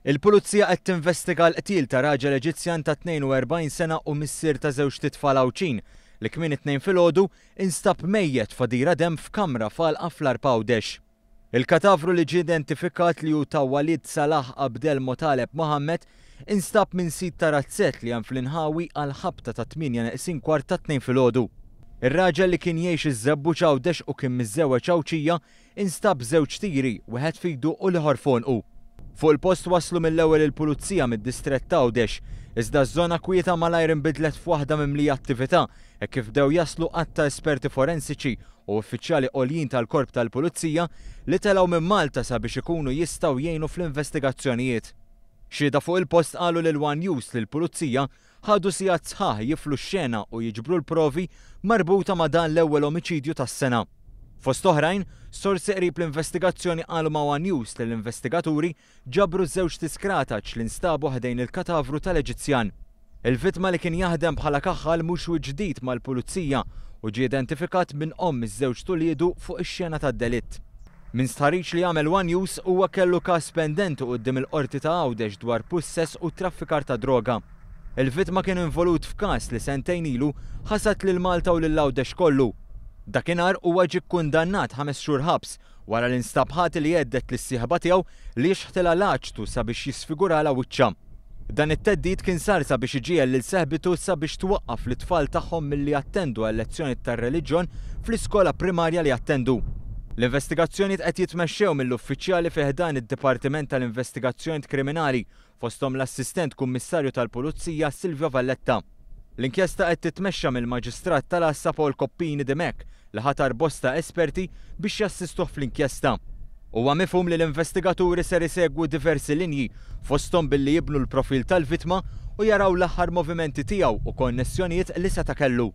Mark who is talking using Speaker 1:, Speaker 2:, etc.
Speaker 1: Il-Pulizija qed tinvestiga l-qtil ta' raġel Eġizzjan ta' 42 sena u missier ta' żewġ titfal Awċin li kmien it-tnejn filgħodu instab mejjed fadira demm f'kamra falqa fl-Arpawdex. Il-katavru li ġie identifikat li hu ta' Walid Salah Abdel Motaleb Mohammed instab minn sit ta' razzett li hemm fl-inħawi għal ħabta ta' 8:15 ta' tnejn filgħodu. Ir-raġel li kien jgħix iż-żebbu Ċawdex u kien miżżewweġ Awċija instab żewġ tiri, wieħed f'iedu u l-ieħor f'għonqu. Fuq il-post waslu mill-ewwel il-Pulizija mid-Distrett Għawdex, iżda ż-żona kwieta malajr inbidlet f'waħda mimlija attività hekk kif bdew jaslu qatt ta' esperti forensiċi u uffiċjali għoljin tal-Korp tal-Pulizija li telgħu minn Malta sabiex ikunu jistgħu jgħinu fl-investigazzjonijiet. Xhieda fuq il-post qalu lil One News li l-Pulizija ħadu sigħat sħaħ jiflu x-xena u jiġbru l-provi marbuta ma' dan l-ewwel omiċidju tas-sena. Fost oħrajn, sorsi qrib l-investigazzjoni qalu ma' One News li l-investigaturi ġabru żewġ tiskrataġġ li nstabu ħdejn il-katavru tal-Eġizzjan. Il-vittma li kien jaħdem bħala kaħħal mhux ġdid mal-Pulizija u ġie identifikat minn iż-żewġ tuliedu fuq ix-xena tad-delitt. Min stħarriġ li għamel One News huwa kellu każ pendenti quddiem il-qorti ta' Għawdex dwar pussess u traffikar ta' droga. Il-vittma kien involut f'każ li sentejn ilu ħasat lil Malta u lil Għawdex kollu. Dakinhar huwa ġie kkundannat 5 xhur ħabs wara li nstab ħati li għeddet lis-sieħba tiegħu li jixħtilha l-għaġtu sabiex jisfigurala wiċċha. Dan it-teddid kien sar sabiex iġiegħel lil seħbitu sabiex twaqqaf l-tfal tagħhom milli jattendu għal lezzjoni tar-reliġjon fl-iskola primarja li jattendu. L-investigazzjonijiet qed jitmexxew mill-uffiċjali fih dan id-Dipartiment tal-Investigazzjonijiet Kriminali fosthom l-Assistent Kummissarju tal-Pulizija Silvio Valletta. L-inkjesta qed titmexxa mill-Maġistrat tal-Assa Paul Koppini Demek li ħatar bosta esperti biex jassistuh fl-inkjesta. Huwa mifhum li l-investigaturi ser isegwu diversi linji fosthom billi jibnu l-profil tal-vittma u jaraw l-aħħar movimenti tiegħu u konnessjonijiet li seta' kellu.